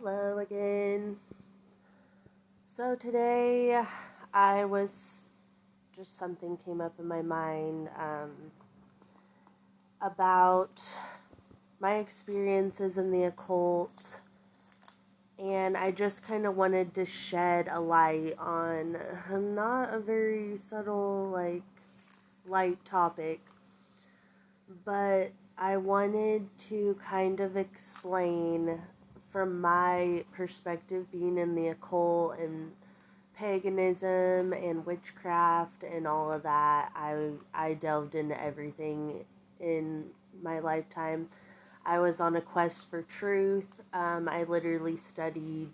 Hello again. So today I was something came up in my mind about my experiences in the occult, and I just kind of wanted to shed a light on not a very subtle, light topic, but I wanted to kind of explain from my perspective being in the occult and paganism and witchcraft and all of that. I delved into everything in my lifetime. I was on a quest for truth. I literally studied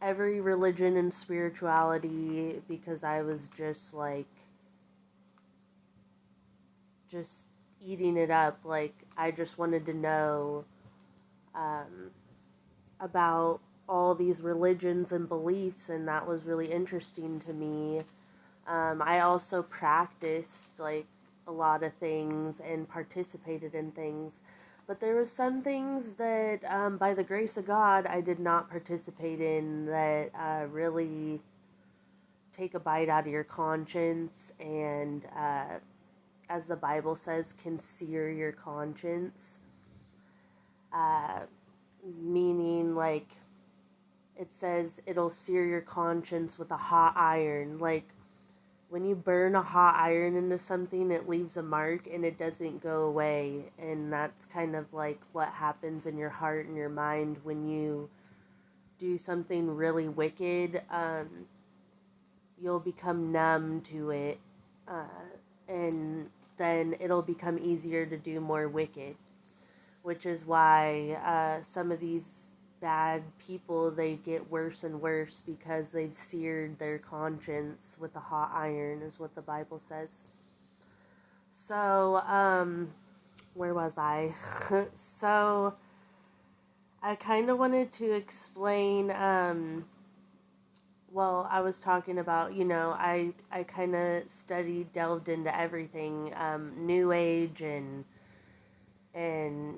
every religion and spirituality because I was just eating it up. Like, I just wanted to know about all these religions and beliefs, and that was really interesting to me. I also practiced a lot of things and participated in things, but there was some things that, by the grace of God, I did not participate in that really take a bite out of your conscience and, as the Bible says, can sear your conscience. Meaning, it says it'll sear your conscience with a hot iron. Like, when you burn a hot iron into something, it leaves a mark and it doesn't go away. And that's kind of like what happens in your heart and your mind when you do something really wicked. You'll become numb to it, and then it'll become easier to do more wicked. Which is why some of these bad people, they get worse and worse because they've seared their conscience with a hot iron, is what the Bible says. So, where was I? So, I kind of wanted to explain, I was talking about, I kind of delved into everything, New Age and even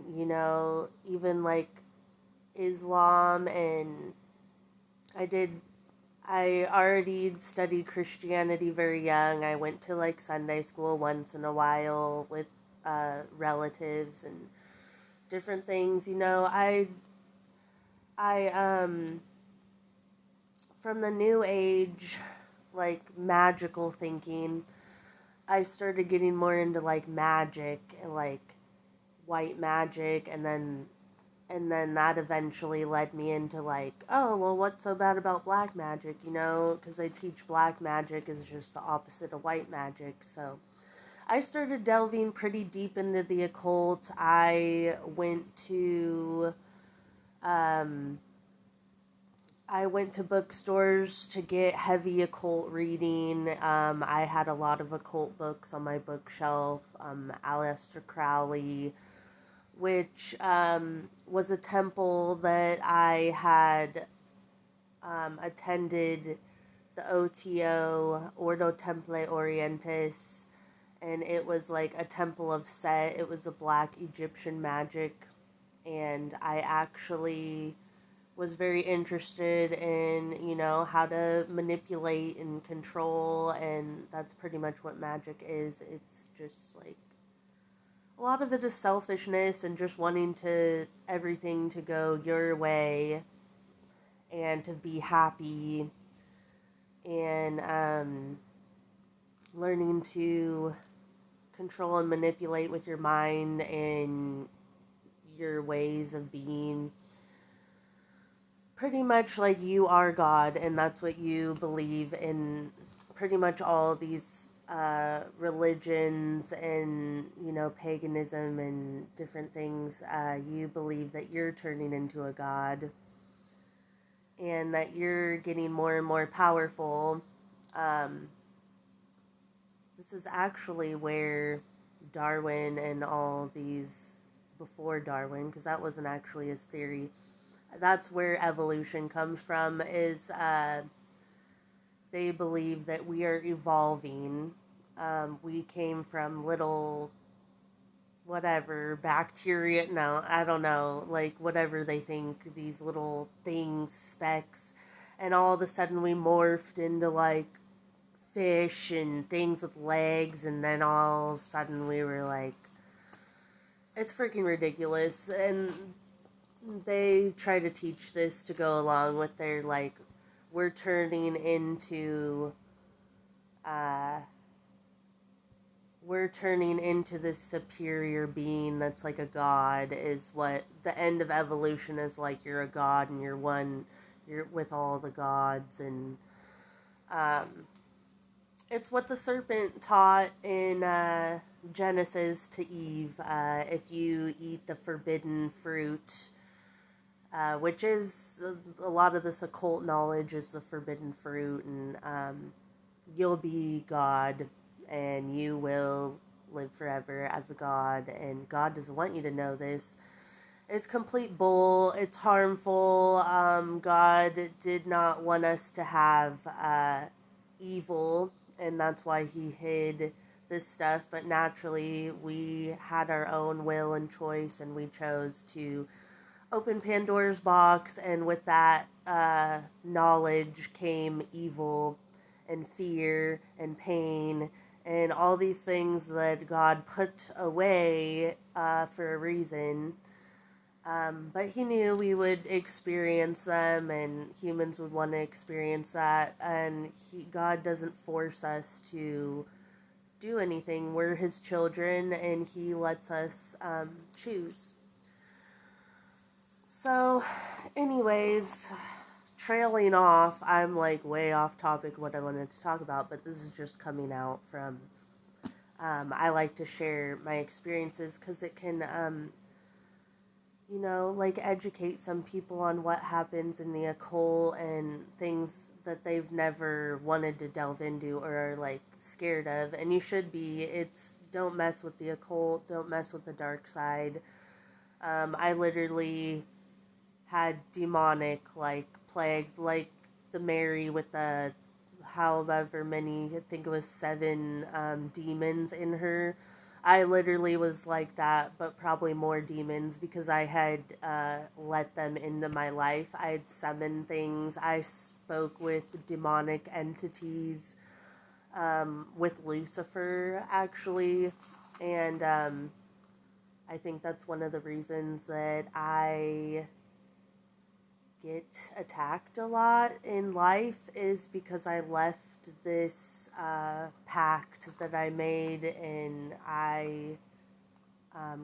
Islam, and I already studied Christianity very young. I went to Sunday school once in a while with relatives and different things. I from the New Age, magical thinking, I started getting more into magic and white magic, and then that eventually led me into oh, well, what's so bad about black magic, because I teach black magic is just the opposite of white magic. So I started delving pretty deep into the occult. I went to bookstores to get heavy occult reading. I had a lot of occult books on my bookshelf. Aleister Crowley, which was a temple that I had attended, the OTO, Ordo Temple Orientis, and it was a temple of Set. It was a black Egyptian magic, and I actually was very interested in, how to manipulate and control, and that's pretty much what magic is. It's just a lot of it is selfishness and just wanting everything to go your way and to be happy, and learning to control and manipulate with your mind and your ways of being. Pretty much like you are God, and that's what you believe in. Pretty much all these religions and, paganism and different things, you believe that you're turning into a god and that you're getting more and more powerful. This is actually where Darwin and all these, before Darwin, because that wasn't actually his theory, that's where evolution comes from, is they believe that we are evolving. We came from little whatever, bacteria, no, I don't know, like whatever they think, these little things, specks, and all of a sudden we morphed into like fish and things with legs, and then all of a sudden we were like, it's freaking ridiculous. And they try to teach this to go along with their like, we're turning into uh we're turning into this superior being that's like a god, is what the end of evolution is. Like, you're a god and you're with all the gods. And um it's what the serpent taught in Genesis to Eve. If you eat the forbidden fruit, which is a lot of this occult knowledge is the forbidden fruit, and you'll be God, and you will live forever as a god. And God doesn't want you to know this. It's complete bull. It's harmful. God did not want us to have evil, and that's why he hid this stuff. But naturally, we had our own will and choice, and we chose to open Pandora's box, and with that knowledge came evil and fear and pain and all these things that God put away for a reason. But he knew we would experience them, and humans would want to experience that, and God doesn't force us to do anything. We're his children, and he lets us choose. So, anyways, trailing off, I'm like way off topic what I wanted to talk about, but this is just coming out from, I like to share my experiences because it can, like educate some people on what happens in the occult and things that they've never wanted to delve into or are like scared of. And you should be. Don't mess with the occult, don't mess with the dark side. I literally had demonic like plagues, like the Mary with the however many, I think it was 7 demons in her. I literally was like that, but probably more demons, because I had let them into my life. I had summoned things. I spoke with demonic entities, with Lucifer, actually. And I think that's one of the reasons that I get attacked a lot in life, is because I left this pact that I made, and I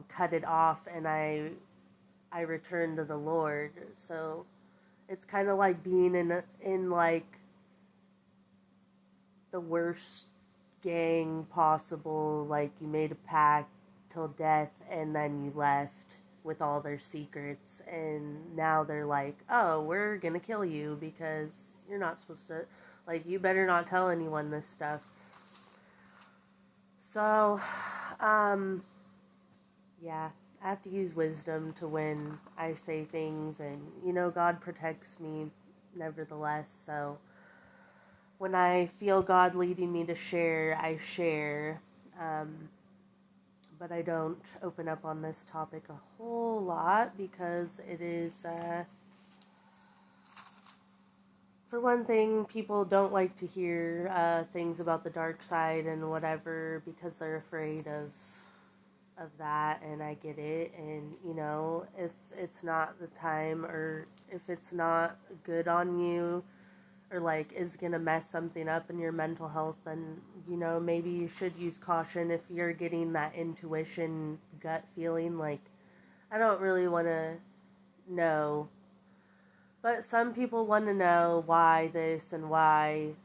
cut it off, and I returned to the Lord. So it's kind of like being in like the worst gang possible. Like, you made a pact till death, and then you left with all their secrets, and now they're like, oh, we're gonna kill you because you're not supposed to, like, you better not tell anyone this stuff. So, yeah, I have to use wisdom to when I say things, and, God protects me nevertheless. So when I feel God leading me to share, I share. But I don't open up on this topic a whole lot, because it is, for one thing, people don't like to hear things about the dark side and whatever, because they're afraid of that, and I get it. And, if it's not the time, or if it's not good on you, or like is gonna mess something up in your mental health, then maybe you should use caution. If you're getting that intuition, gut feeling, like, I don't really want to know, but some people want to know why this and why,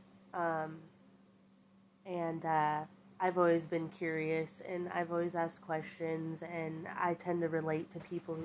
and I've always been curious, and I've always asked questions, and I tend to relate to people